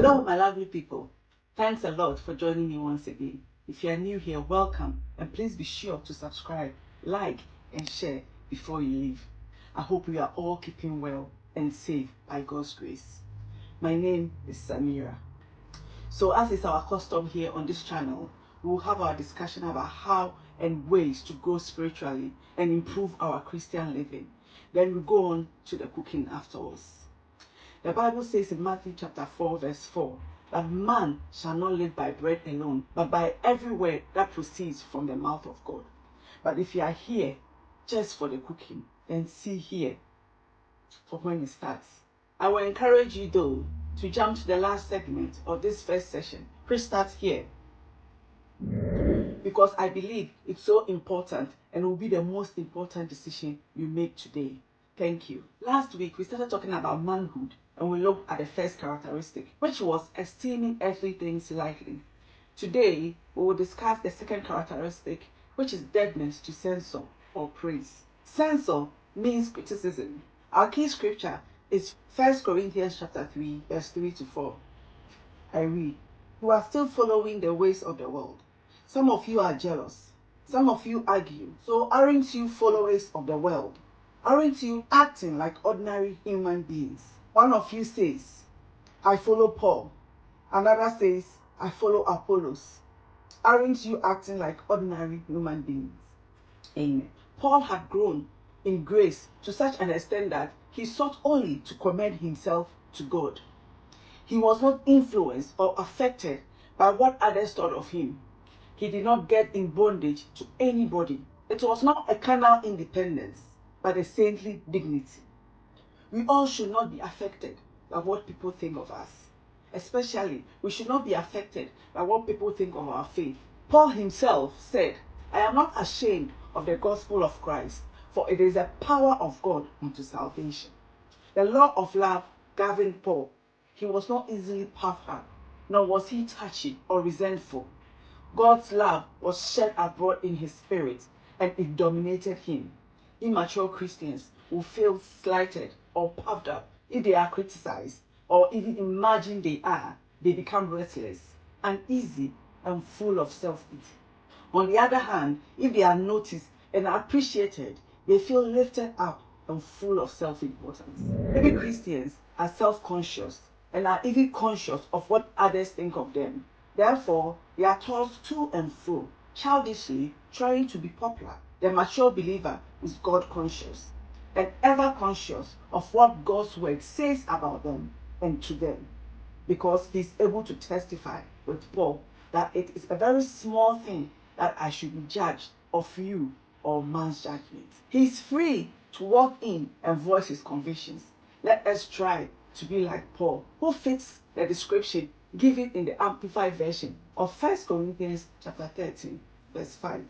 Hello, my lovely people. Thanks a lot for joining me once again. If you are new here, welcome, and please be sure to subscribe, like, and share before you leave. I hope we are all keeping well and safe by God's grace. My name is Samira. So as is our custom here on this channel, we will have our discussion about how and ways to grow spiritually and improve our Christian living. Then we go on to the cooking afterwards. The Bible says in Matthew chapter 4 verse 4 that man shall not live by bread alone, but by every word that proceeds from the mouth of God. But if you are here just for the cooking, then see here for when it starts. I will encourage you though to jump to the last segment of this first session, which starts here, because I believe it's so important and will be the most important decision you make today. Thank you. Last week we started talking about manhood, and we looked at the first characteristic, which was esteeming earthly things lightly. Today we will discuss the second characteristic, which is deadness to censure or praise. Censure means criticism. Our key scripture is 1 Corinthians chapter 3 verse 3 to 4. I read, "You are still following the ways of the world. Some of you are jealous. Some of you argue. So aren't you followers of the world? Aren't you acting like ordinary human beings? One of you says, I follow Paul. Another says, I follow Apollos. Aren't you acting like ordinary human beings?" Amen. Paul had grown in grace to such an extent that he sought only to commend himself to God. He was not influenced or affected by what others thought of him. He did not get in bondage to anybody. It was not a carnal independence, but a saintly dignity. We all should not be affected by what people think of us. Especially, we should not be affected by what people think of our faith. Paul himself said, "I am not ashamed of the gospel of Christ, for it is the power of God unto salvation." The law of love governed Paul. He was not easily puffed up, nor was he touchy or resentful. God's love was shed abroad in his spirit, and it dominated him. Immature Christians will feel slighted or puffed up if they are criticized, or even imagine they become restless, uneasy, and full of self-pity. On the other hand, if they are noticed and appreciated, they feel lifted up and full of self-importance. Maybe Christians are self-conscious and are even conscious of what others think of them. Therefore, they are tossed to and fro, childishly trying to be popular. The mature believer is God-conscious and ever conscious of what God's word says about them and to them, because he's able to testify with Paul that it is a very small thing that I should be judged of you or man's judgment. He's free to walk in and voice his convictions. Let us try to be like Paul, who fits the description given in the Amplified version of 1 Corinthians chapter 13, verse 5.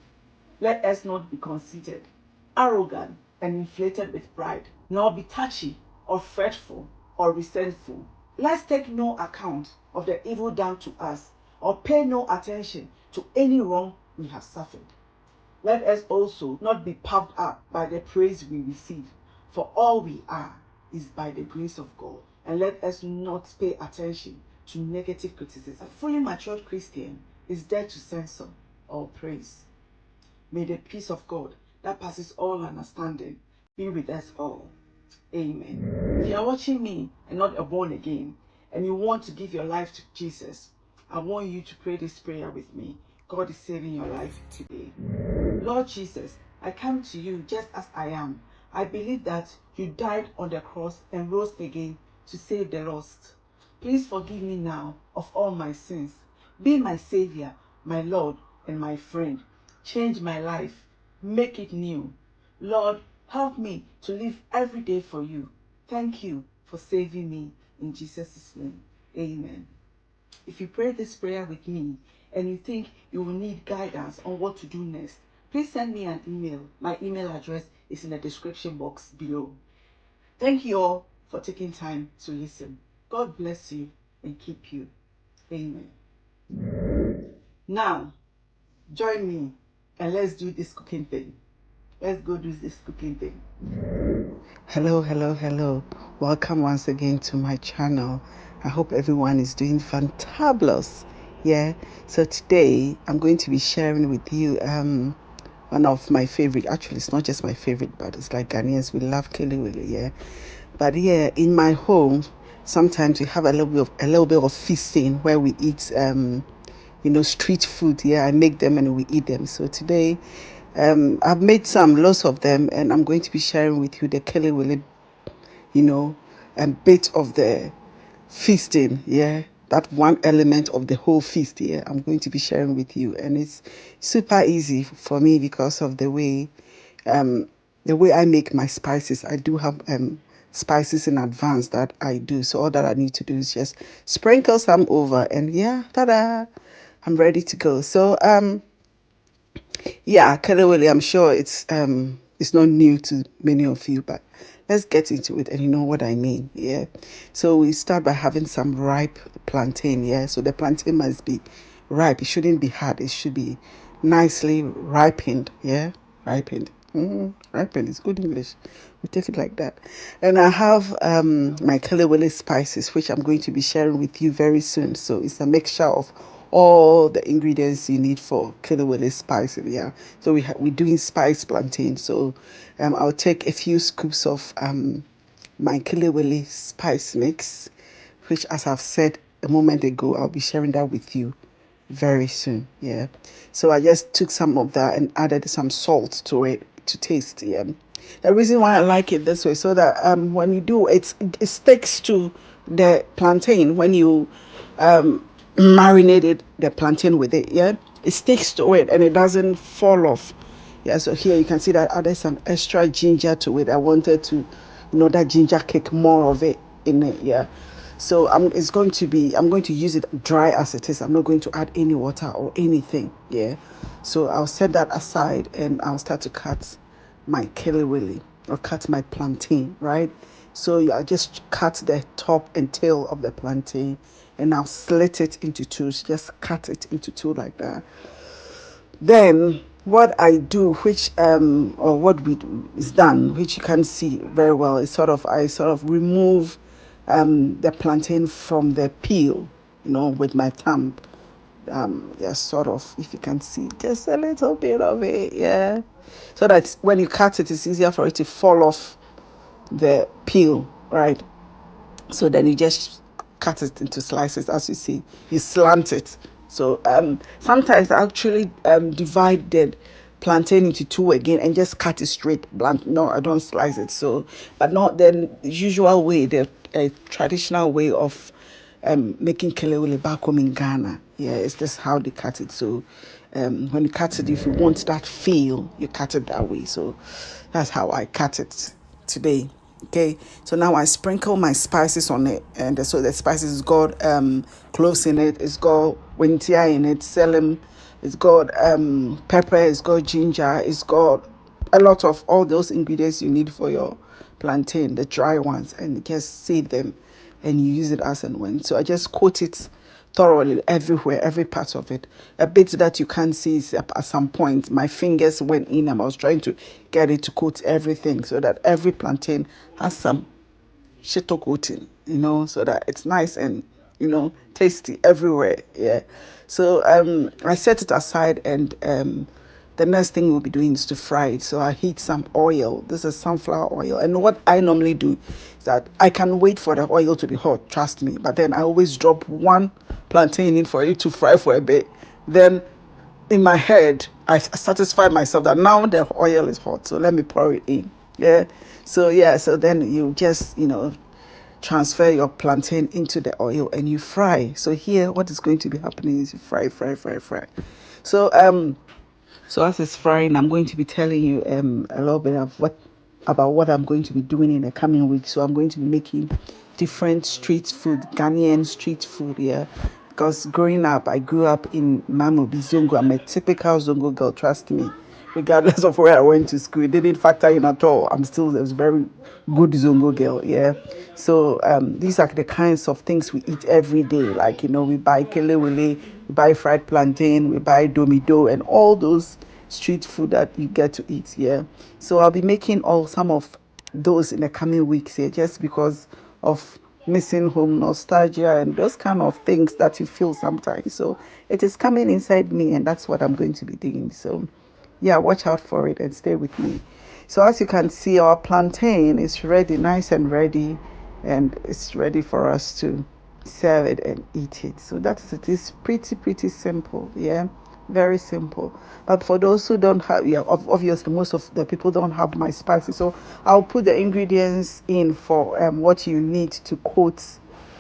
Let us not be conceited, arrogant, and inflated with pride, nor be touchy or fretful or resentful. Let's take no account of the evil done to us, or pay no attention to any wrong we have suffered. Let us also not be puffed up by the praise we receive, for all we are is by the grace of God. And let us not pay attention to negative criticism. A fully matured Christian is there to censor or praise. May the peace of God that passes all understanding be with us all. Amen. If you are watching me and not a born again, and you want to give your life to Jesus, I want you to pray this prayer with me. God is saving your life today. Lord Jesus, I come to you just as I am. I believe that you died on the cross and rose again to save the lost. Please forgive me now of all my sins. Be my Savior, my Lord, and my friend. Change my life. Make it new. Lord, help me to live every day for you. Thank you for saving me. In Jesus' name, amen. If you pray this prayer with me and you think you will need guidance on what to do next, please send me an email. My email address is in the description box below. Thank you all for taking time to listen. God bless you and keep you. Amen. Now, join me and let's do this cooking thing. Let's go do this cooking thing. Hello, hello, hello. Welcome once again to my channel. I hope everyone is doing fantabulous. Yeah. So today I'm going to be sharing with you one of my favorite. Actually, it's not just my favorite, but it's like Ghanaians, we love KELEWELE. Yeah. But yeah, in my home, sometimes we have a little bit of feasting where we eat street food. Yeah, I make them and we eat them. So today, I've made lots of them, and I'm going to be sharing with you the KELEWELE, you know, and bit of the feasting. Yeah, that one element of the whole feast. Yeah, I'm going to be sharing with you, and it's super easy for me because of um, the way I make my spices. I do have spices in advance that I do. So all that I need to do is just sprinkle some over, and yeah, ta-da! I'm ready to go. So yeah, KELEWELE, I'm sure it's not new to many of you, but let's get into it and you know what I mean. Yeah. So we start by having some ripe plantain, yeah. So the plantain must be ripe. It shouldn't be hard. It should be nicely ripened, yeah. Ripened. Ripened is good English. We take it like that. And I have my KELEWELE spices, which I'm going to be sharing with you very soon. So it's a mixture of all the ingredients you need for KELEWELE spice. Yeah. So we're doing spice plantain. So I'll take a few scoops of my KELEWELE spice mix, which, as I've said a moment ago, I'll be sharing that with you very soon. Yeah. So I just took some of that and added some salt to it to taste. Yeah. The reason why I like it this way, so that when you do it sticks to the plantain when you marinated the plantain with it. Yeah. It sticks to it and it doesn't fall off. Yeah, so here you can see that I added some extra ginger to it. I wanted to, that ginger kick more of it in it. Yeah. So I'm going to use it dry as it is. I'm not going to add any water or anything. Yeah. So I'll set that aside and I'll start to cut my KELEWELE or cut my plantain, right? So I just cut the top and tail of the plantain and I'll slit it into two. Just cut it into two like that. Then what I do, which or what we do is done, which you can see very well, is I sort of remove the plantain from the peel, with my thumb. Just sort of, if you can see, just a little bit of it, yeah. So that when you cut it, it's easier for it to fall off the peel, right? So then you just cut it into slices. As you see, you slant it. So sometimes I actually divide the plantain into two again and just cut it straight blunt. No, I don't slice it. So but not the usual way, the traditional way of making KELEWELE back home in Ghana. Yeah, it's just how they cut it. So when you cut it, if you want that feel, you cut it that way. So that's how I cut it today. Okay, so now I sprinkle my spices on it, and so the spices got cloves in it, it's got wintia in it, selim, it's got pepper, it's got ginger, it's got a lot of all those ingredients you need for your plantain, the dry ones, and just seed them and you use it as and when. So I just coat it thoroughly everywhere, every part of it. A bit that you can't see is at some point my fingers went in and I was trying to get it to coat everything so that every plantain has some shito coating, so that it's nice and tasty everywhere. Yeah. So I set it aside and the next thing we'll be doing is to fry it. So I heat some oil. This is sunflower oil. And what I normally do is that I can wait for the oil to be hot, trust me. But then I always drop one plantain in for it to fry for a bit. Then in my head, I satisfy myself that now the oil is hot. So let me pour it in. Yeah. So yeah, so then you just, transfer your plantain into the oil and you fry. So here what is going to be happening is you fry, fry, fry, fry. So so as it's frying, I'm going to be telling you a little bit of about what I'm going to be doing in the coming week. So I'm going to be making different street food, Ghanaian street food, yeah. Because growing up, I grew up in Mamobi Zongo. I'm a typical Zongo girl, trust me. Regardless of where I went to school, it didn't factor in at all. I'm still a very good Zongo girl, yeah. So these are the kinds of things we eat every day. Like, we buy KELEWELE, we buy fried plantain, we buy domido, and all those street food that you get to eat. Yeah, so I'll be making some of those in the coming weeks here, just because of missing home nostalgia and those kind of things that you feel sometimes. So it is coming inside me, and that's what I'm going to be doing. So yeah, watch out for it and stay with me. So as you can see, our plantain is ready, nice and ready, and it's ready for us to serve it and eat it. So that's it. It's pretty simple. Yeah, very simple. But for those who don't have, yeah, obviously most of the people don't have my spices, so I'll put the ingredients in for what you need to coat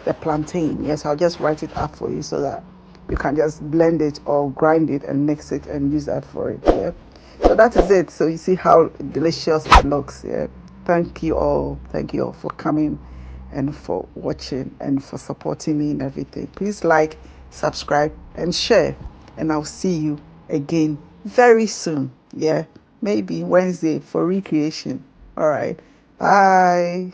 the plantain. Yes, I'll just write it up for you so that you can just blend it or grind it and mix it and use that for it. Yeah, so that is it. So you see how delicious it looks. Yeah, thank you all for coming and for watching and for supporting me and everything. Please like, subscribe, and share, and I'll see you again very soon. Yeah, maybe Wednesday for recreation. All right, bye.